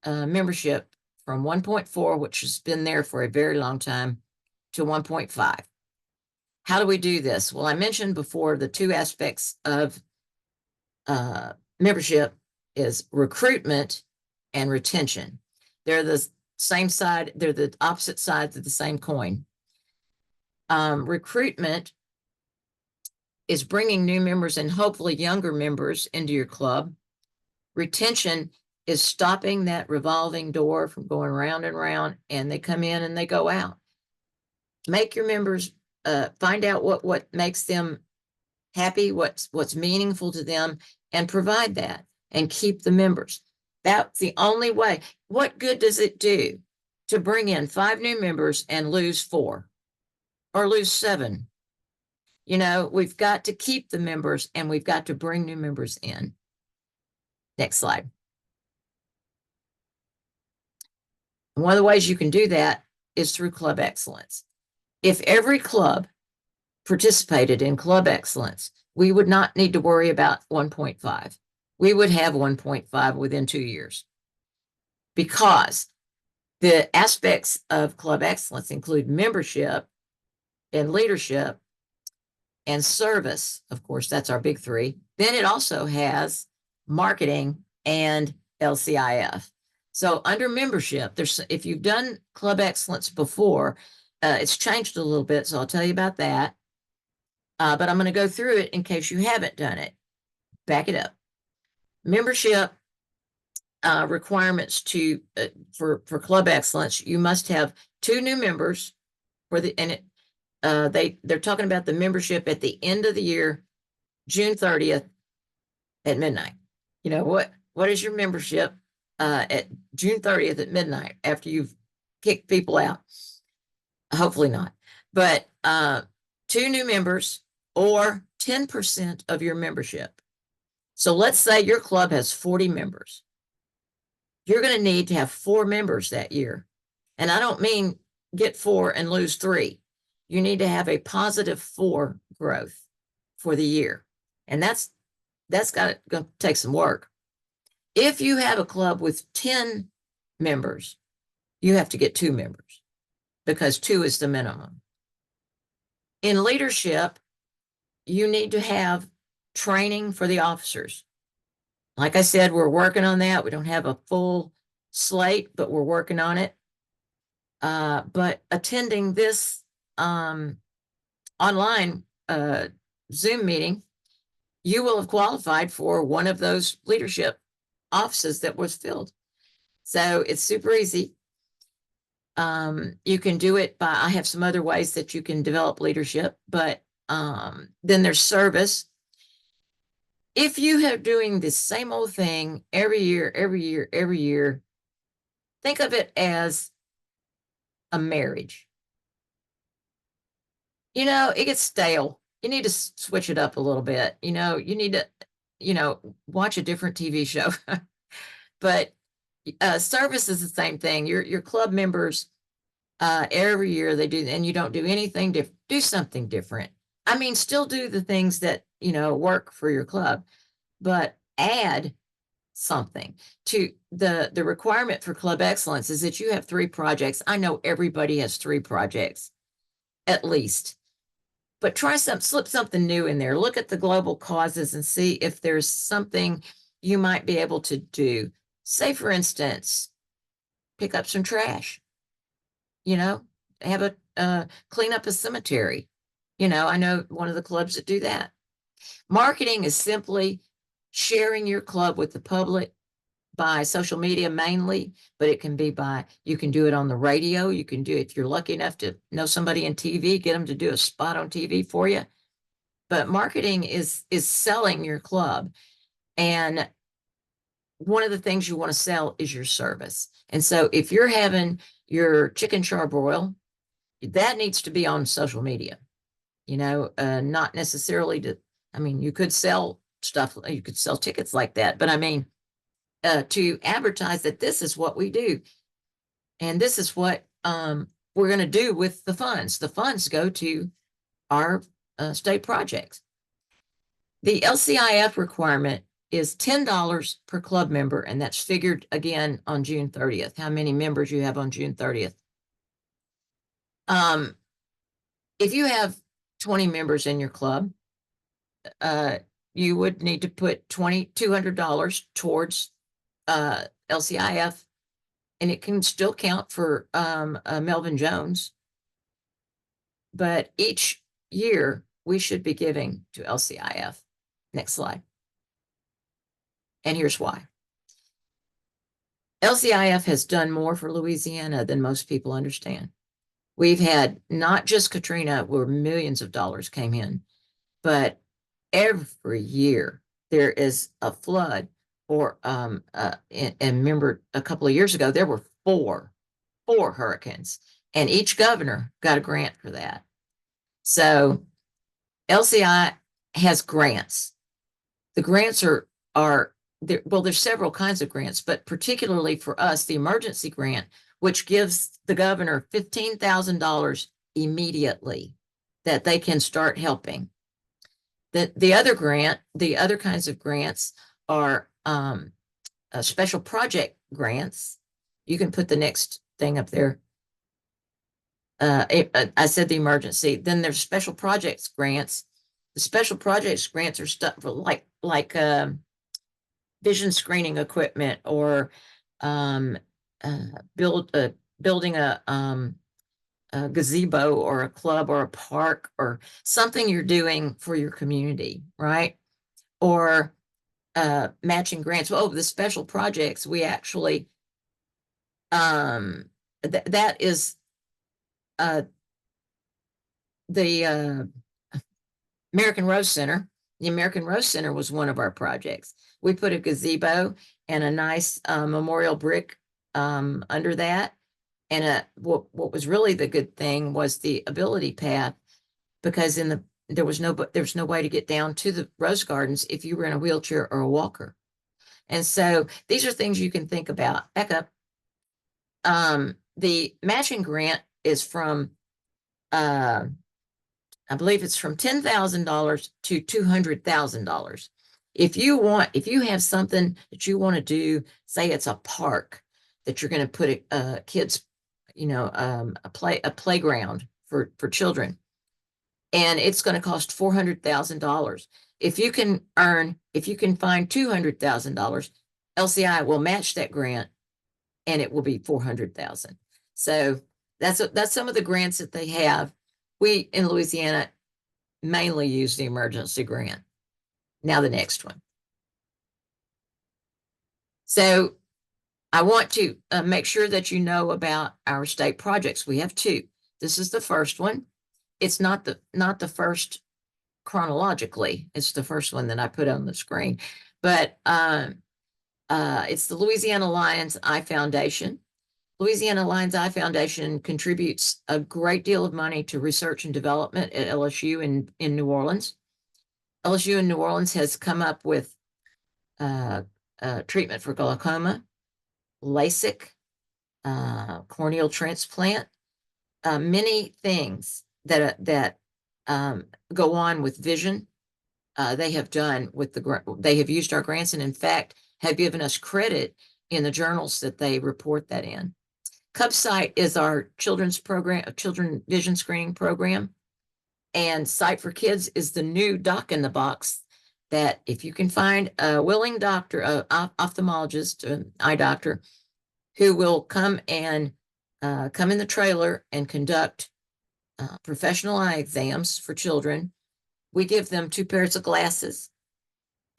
membership from 1.4, which has been there for a very long time, to 1.5. How do we do this? Well, I mentioned before the two aspects of membership is recruitment and retention. They're the same side, they're the opposite sides of the same coin. Recruitment is bringing new members and hopefully younger members into your club. Retention is stopping that revolving door from going round and round, and they come in and they go out. Make your members find out what makes them happy, what's meaningful to them, and provide that and keep the members. That's the only way. What good does it do to bring in 5 new members and lose 4 or lose 7? You know, we've got to keep the members and we've got to bring new members in. Next slide. One of the ways you can do that is through Club Excellence. If every club participated in Club Excellence, we would not need to worry about 1.5. We would have 1.5 within 2 years, because the aspects of Club Excellence include membership and leadership and service. Of course, that's our big 3. Then it also has marketing and LCIF. So under membership, if you've done Club Excellence before, it's changed a little bit, so I'll tell you about that. But I'm going to go through it in case you haven't done it. Back it up. Membership requirements for Club Excellence. You must have 2 new members they're talking about the membership at the end of the year, June 30th at midnight. You know, what is your membership at June 30th at midnight after you've kicked people out? Hopefully not. But 2 new members or 10% of your membership. So let's say your club has 40 members. You're going to need to have 4 members that year. And I don't mean get 4 and lose 3. You need to have a positive 4 growth for the year. And that's going to take some work. If you have a club with 10 members, you have to get 2 members because 2 is the minimum. In leadership, you need to have training for the officers. Like I said, we're working on that. We don't have a full slate, but we're working on it. But attending this online Zoom meeting, you will have qualified for one of those leadership offices that was filled. So it's super easy. You can do it by, I have some other ways that you can develop leadership, but then there's service. If you have doing the same old thing every year, think of it as a marriage. You know, it gets stale. You need to switch it up a little bit. You know, you need to, watch a different TV show. But service is the same thing. Your club members, every year they do, and you don't do anything different. Do something different. I mean, still do the things that, work for your club, but add something to the requirement for Club Excellence is that you have 3 projects. I know everybody has 3 projects at least, but slip something new in there. Look at the global causes and see if there's something you might be able to do. Say, for instance, pick up some trash, have clean up a cemetery. I know one of the clubs that do that. Marketing is simply sharing your club with the public by social media mainly, but it can be you can do it on the radio. You can do it if you're lucky enough to know somebody in TV, get them to do a spot on TV for you. But marketing is selling your club. And one of the things you want to sell is your service. And so if you're having your chicken charbroil, that needs to be on social media. not necessarily I mean, you could sell stuff, you could sell tickets like that, but I mean, to advertise that this is what we do. And this is what we're going to do with the funds. The funds go to our state projects. The LCIF requirement is $10 per club member, and that's figured again on June 30th, how many members you have on June 30th. If you have 20 members in your club, you would need to put $2,200 towards LCIF, and it can still count for Melvin Jones. But each year we should be giving to LCIF. Next slide. And here's why. LCIF has done more for Louisiana than most people understand. We've had not just Katrina, where millions of dollars came in, but every year there is a flood, or and remember a couple of years ago there were four hurricanes, and each governor got a grant for that. So LCI has grants. The grants are there. Well, there's several kinds of grants, but particularly for us, the emergency grant, which gives the governor $15,000 immediately that they can start helping. The other kinds of grants are special project grants. You can put the next thing up there. I said the emergency. Then there's special projects grants. The special projects grants are stuff for like vision screening equipment, or building a gazebo or a club or a park or something you're doing for your community, right? Or matching grants. Well, the special projects, we actually that is the American Rose Center. The American Rose Center was one of our projects. We put a gazebo and a nice memorial brick under that. And what was really the good thing was the ability path, because there was no way to get down to the Rose Gardens if you were in a wheelchair or a walker. And so these are things you can think about. Back up. The matching grant is from I believe it's from $10,000 to $200,000. If you have something that you want to do, say it's a park that you're going to put kids, a playground for children, and it's going to cost $400,000. If you can find $200,000, LCI will match that grant, and it will be $400,000. So that's some of the grants that they have. We in Louisiana mainly use the emergency grant. Now the next one. So I want to make sure that you know about our state projects. We have two. This is the first one. It's not the first chronologically. It's the first one that I put on the screen, but it's the Louisiana Lions Eye Foundation. Louisiana Lions Eye Foundation contributes a great deal of money to research and development at LSU in New Orleans. LSU in New Orleans has come up with treatment for glaucoma, LASIK, corneal transplant, many things that go on with vision. They have used our grants, and in fact have given us credit in the journals that they report that in. CubSight is our children's vision screening program, and Sight for Kids is the new doc in the box that if you can find a willing doctor, ophthalmologist, an eye doctor, who will come in the trailer and conduct professional eye exams for children. We give them 2 pairs of glasses,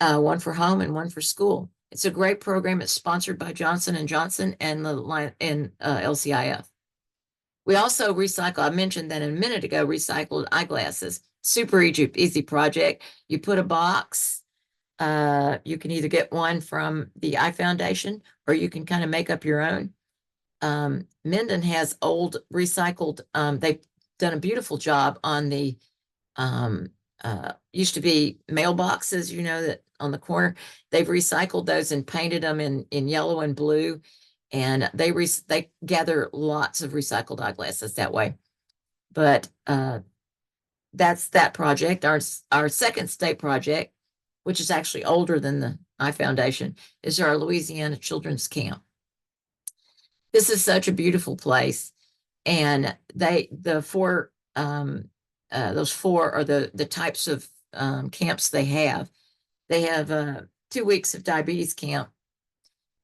one for home and one for school. It's a great program. It's sponsored by Johnson & Johnson and LCIF. We also recycle, I mentioned that a minute ago, recycled eyeglasses. Super easy project. You put a box. You can either get one from the Eye Foundation, or you can kind of make up your own. Minden has old recycled, they've done a beautiful job on the used to be mailboxes, that on the corner. They've recycled those and painted them in yellow and blue. And they gather lots of recycled eyeglasses that way. But that's that project. Our second state project, which is actually older than the Eye Foundation, is our Louisiana Children's Camp. This is such a beautiful place, and those four are the types of camps they have. They have 2 weeks of diabetes camp,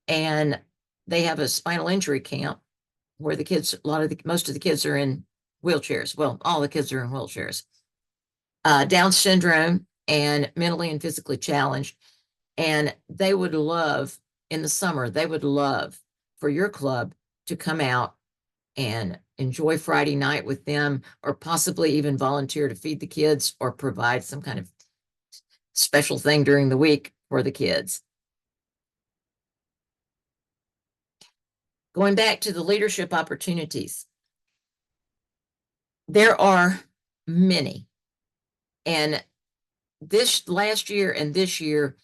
and they have a spinal injury camp where the kids, most of the kids are in wheelchairs. Well, all the kids are in wheelchairs. Down syndrome and mentally and physically challenged. And they would love, in the summer, they would love for your club to come out and enjoy Friday night with them, or possibly even volunteer to feed the kids or provide some kind of special thing during the week for the kids. Going back to the leadership opportunities, there are many. And this last year and this year,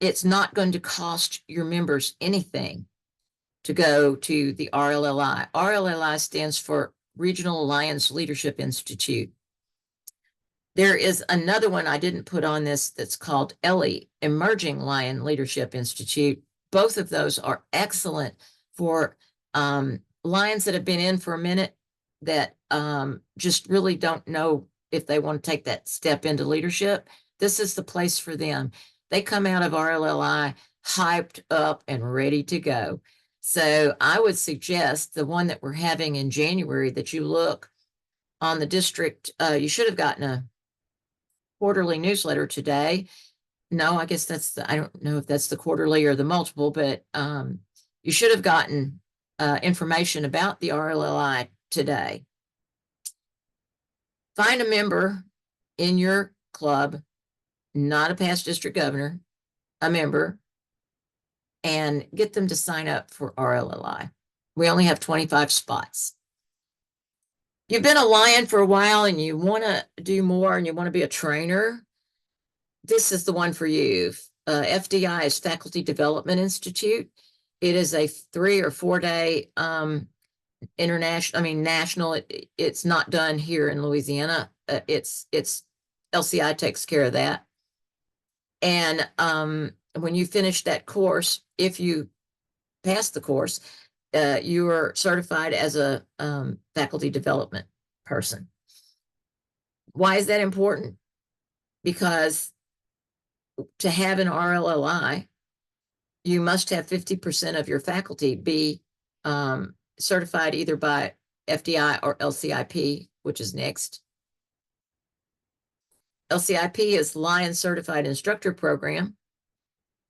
it's not going to cost your members anything to go to the RLLI. RLLI stands for Regional Lions Leadership Institute. There is another one I didn't put on this that's called ELLI, Emerging Lion Leadership Institute. Both of those are excellent for lions that have been in for a minute that just really don't know if they want to take that step into leadership. This is the place for them. They come out of RLLI hyped up and ready to go. So I would suggest the one that we're having in January, that you look on the district. You should have gotten a quarterly newsletter today. No, I guess I don't know if that's the quarterly or the multiple, but you should have gotten information about the RLLI today. Find a member in your club, not a past district governor, a member, and get them to sign up for RLLI. We only have 25 spots. You've been a lion for a while and you want to do more and you want to be a trainer, this is the one for you. FDI is Faculty Development Institute. It is a 3 or 4 day national. It's not done here in Louisiana. It's LCI takes care of that. And when you finish that course, if you pass the course, you are certified as a faculty development person. Why is that important? Because to have an RLLI, you must have 50% of your faculty be certified either by FDI or LCIP, which is next. LCIP is Lion Certified Instructor Program.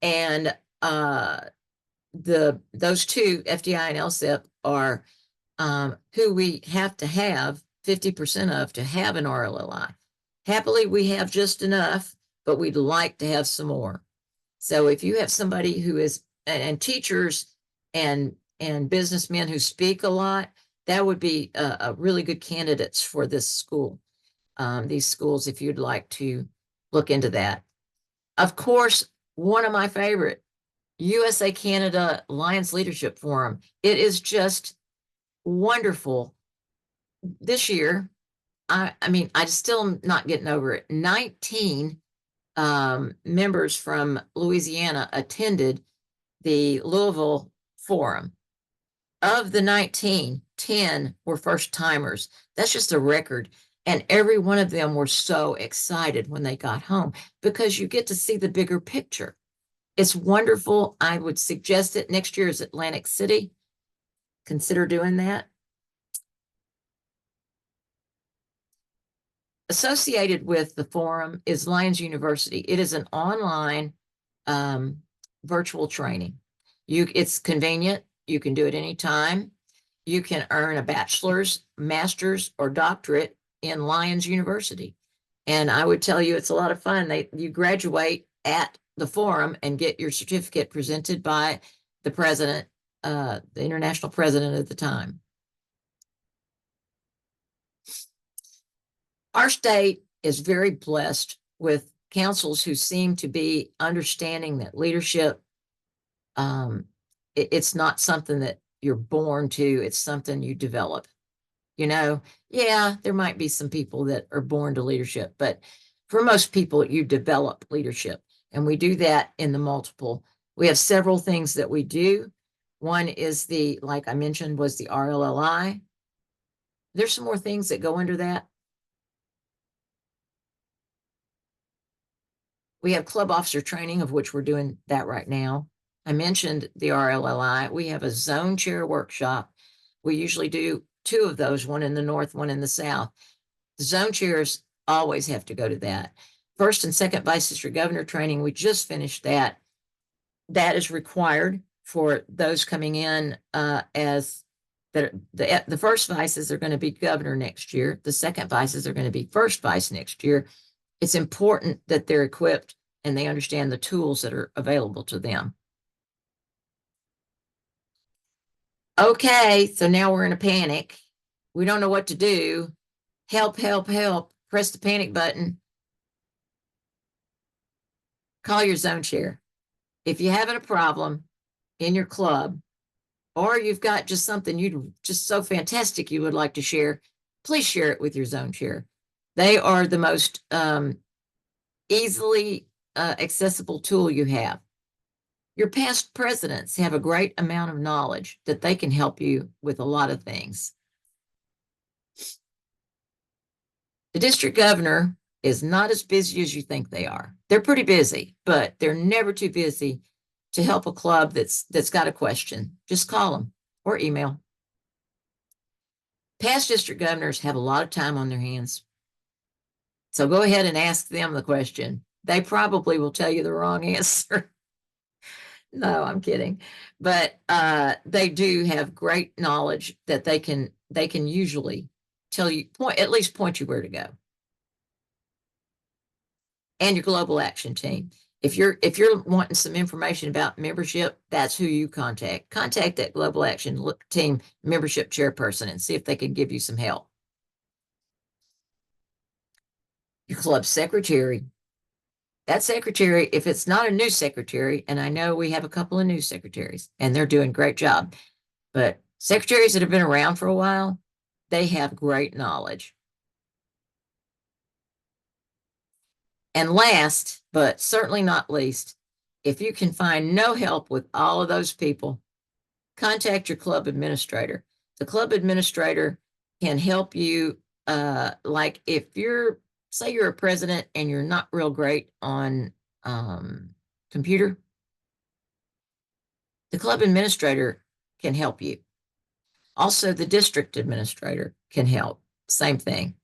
And those two, FDI and LCIP, are who we have to have 50% of to have an RLLI. Happily, we have just enough, but we'd like to have some more. So if you have somebody who is, and teachers and businessmen who speak a lot, that would be a really good candidates for this school. These schools, if you'd like to look into that. Of course, one of my favorite, USA Canada Lions Leadership Forum. It is just wonderful. This year, I still am not getting over it. 19 members from Louisiana attended the Louisville Forum. Of the 19, 10 were first timers. That's just a record. And every one of them were so excited when they got home because you get to see the bigger picture. It's wonderful. I would suggest it. Next year is Atlantic City. Consider doing that. Associated with the forum is Lions University. It is an online virtual training. It's convenient. You can do it anytime. You can earn a bachelor's, master's, or doctorate in Lions University. And I would tell you it's a lot of fun. You graduate at the forum and get your certificate presented by the president, the international president at the time. Our state is very blessed with councils who seem to be understanding that leadership, um, it's not something that you're born to, it's something you develop. You know, yeah, there might be some people that are born to leadership, but for most people, you develop leadership. And we do that in the multiple. We have several things that we do. One is like I mentioned, was the RLLI. There's some more things that go under that. We have club officer training, of which we're doing that right now. I mentioned the RLLI. We have a zone chair workshop. We usually do two of those, one in the north, one in the south. The zone chairs always have to go to that. First and second vice district governor training, we just finished that. That is required for those coming in as the first vices are going to be governor next year. The second vices are going to be first vice next year. It's important that they're equipped and they understand the tools that are available to them. Okay, so now we're in a panic. We don't know what to do. Help, help, help. Press the panic button. Call your zone chair. If you're having a problem in your club, or you've got just something you just so fantastic you would like to share, please share it with your zone chair. They are the most easily accessible tool you have. Your past presidents have a great amount of knowledge that they can help you with a lot of things. The district governor is not as busy as you think they are. They're pretty busy, but they're never too busy to help a club that's got a question. Just call them or email. Past district governors have a lot of time on their hands. So go ahead and ask them the question. They probably will tell you the wrong answer. No, I'm kidding. But they do have great knowledge that they can usually tell you, at least point you where to go. And your global action team. If you're wanting some information about membership, that's who you contact. Contact that global action team membership chairperson and see if they can give you some help. Your club secretary. That secretary, if it's not a new secretary, and I know we have a couple of new secretaries and they're doing a great job, but secretaries that have been around for a while, they have great knowledge. And last, but certainly not least, if you can find no help with all of those people, contact your club administrator. The club administrator can help you. Like if say you're a president and you're not real great on computer, the club administrator can help you. Also, the district administrator can help. Same thing.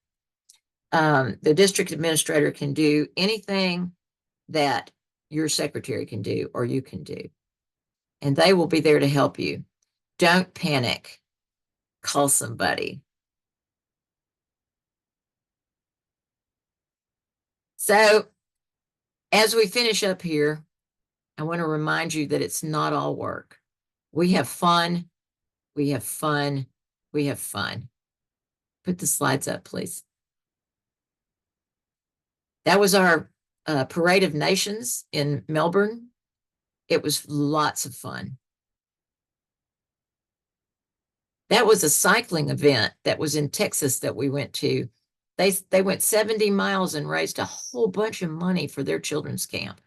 The district administrator can do anything that your secretary can do or you can do, and they will be there to help you. Don't panic. Call somebody. So, as we finish up here, I want to remind you that it's not all work. We have fun. We have fun. We have fun. Put the slides up, please. That was our Parade of Nations in Melbourne. It was lots of fun. That was a cycling event that was in Texas that we went to. They went 70 miles and raised a whole bunch of money for their children's camp.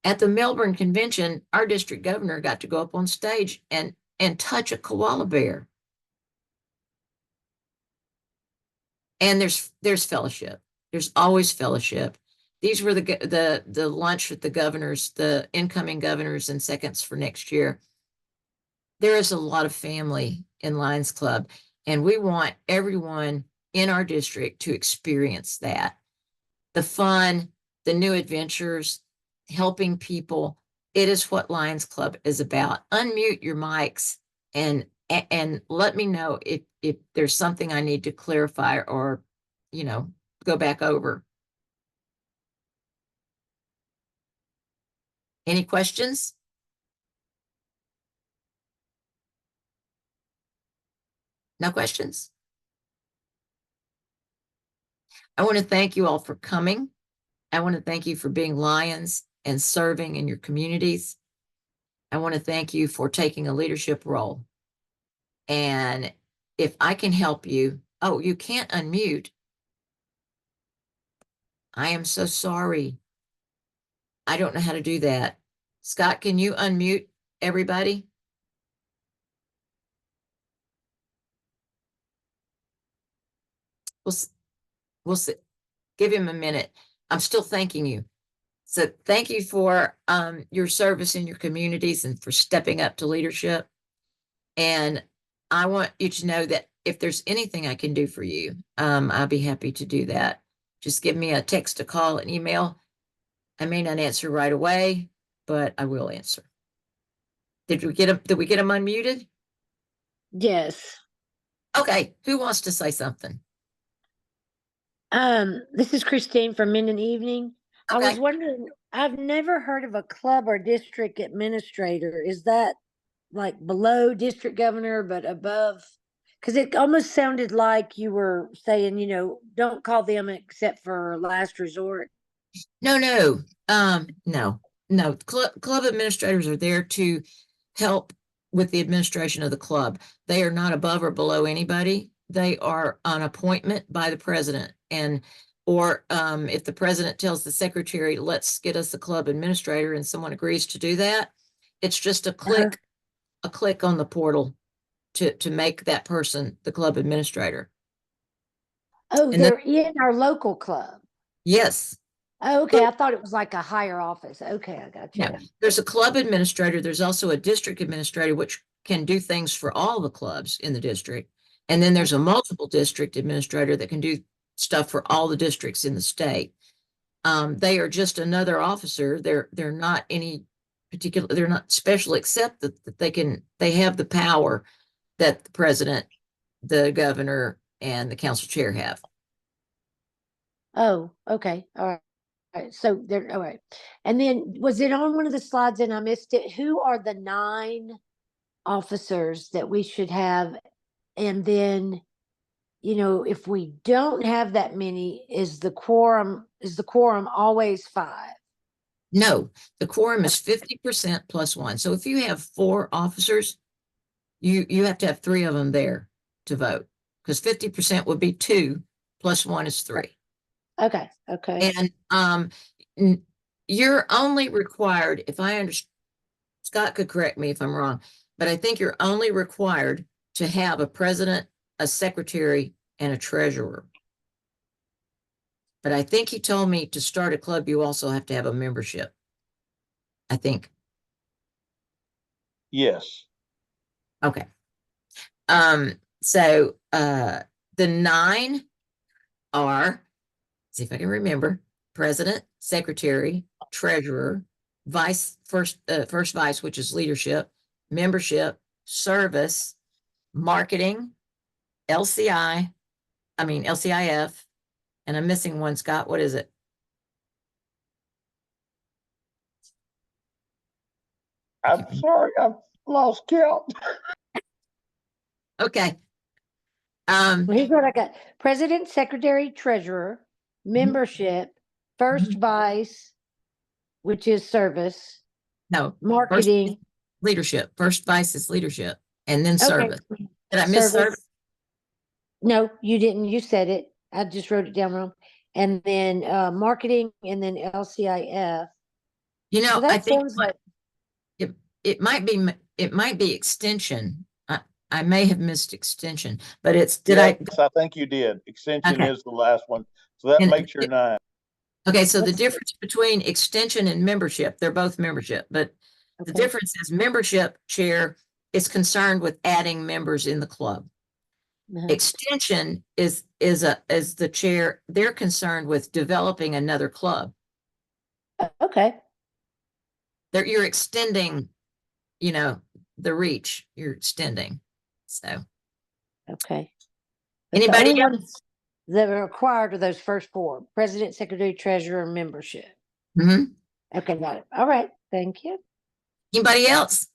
At the Melbourne convention, our district governor got to go up on stage and touch a koala bear. And there's fellowship. There's always fellowship. These were the lunch with the governors, the incoming governors and seconds for next year. There is a lot of family in Lions Club, and we want everyone in our district to experience that. The fun, the new adventures, helping people. It is what Lions Club is about. Unmute your mics and let me know if there's something I need to clarify or, go back over. Any questions? No questions? I want to thank you all for coming. I want to thank you for being lions and serving in your communities. I want to thank you for taking a leadership role. And if I can help you, oh, you can't unmute. I am so sorry. I don't know how to do that. Scott, can you unmute everybody? We'll, we'll see. Give him a minute. I'm still thanking you. So thank you for your service in your communities and for stepping up to leadership. And I want you to know that if there's anything I can do for you, I'll be happy to do that. Just give me a text, a call, an email. I may not answer right away, but I will answer. Did we get him unmuted? Yes. Okay, who wants to say something? This is Christine from Minden Evening. I Okay. was wondering, I've never heard of a club or district administrator. Is that like below district governor, but above? Because it almost sounded like you were saying, don't call them except for last resort. No. No. Club administrators are there to help with the administration of the club. They are not above or below anybody. They are on appointment by the president. Or if the president tells the secretary, let's get us a club administrator, and someone agrees to do that, it's just a click on the portal to make that person the club administrator. Oh, And then, they're in our local club. yes. Oh, okay. I thought it was like a higher office. Okay, I got you. No, there's a club administrator. There's also a district administrator, which can do things for all the clubs in the district. And then there's a multiple district administrator that can do stuff for all the districts in the state. They are just another officer. They're not any particular, they're not special, except that they have the power that the president, the governor, and the council chair have. Oh, okay. All right. All right. So there, all right. And then was it on one of the slides and I missed it? Who are the 9 officers that we should have? And then, if we don't have that many, is the quorum always 5? No, the quorum is 50% plus 1. So if you have 4 officers, you have to have 3 of them there to vote, because 50% would be 2 plus 1 is 3. Okay. Okay. And you're only required, if I understand, Scott could correct me if I'm wrong, but I think you're only required to have a president, a secretary, and a treasurer. But I think he told me to start a club, you also have to have a membership. I think. Yes. Okay. So the 9 are, see if I can remember, president, secretary, treasurer, first vice, which is leadership, membership, service, marketing, LCIF, and I'm missing one, Scott. What is it? I'm sorry, I've lost count. Okay. Well, here's what I got: president, secretary, treasurer, membership, first vice, which is service, No, marketing, leadership. First vice is leadership, and then okay, service. Did I miss service? No, you didn't. You said it. I just wrote it down wrong. And then marketing, and then LCIF. You know, So that I think sounds like it might be extension. I may have missed extension, but it's I think you did. Extension Okay. is the last one. So that And makes your 9. Okay, so the difference between extension and membership, they're both membership, but the difference is membership chair is concerned with adding members in the club. Extension is the chair, they're concerned with developing another club. Okay. You're extending, the reach, you're extending. So Okay. anybody else? Ones that are required are those first 4: president, secretary, treasurer, membership. Mhm. Okay, got it. All right. Thank you. Anybody else?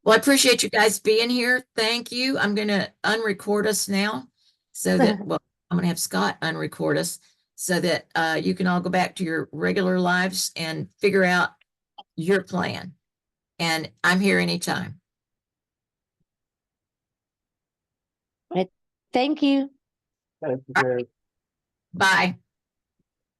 Well, I appreciate you guys being here. Thank you. I'm going to unrecord us now so that, well, I'm gonna have Scott unrecord us so that you can all go back to your regular lives and figure out your plan. And I'm here anytime. Thank you. Thank you, Gary. Bye.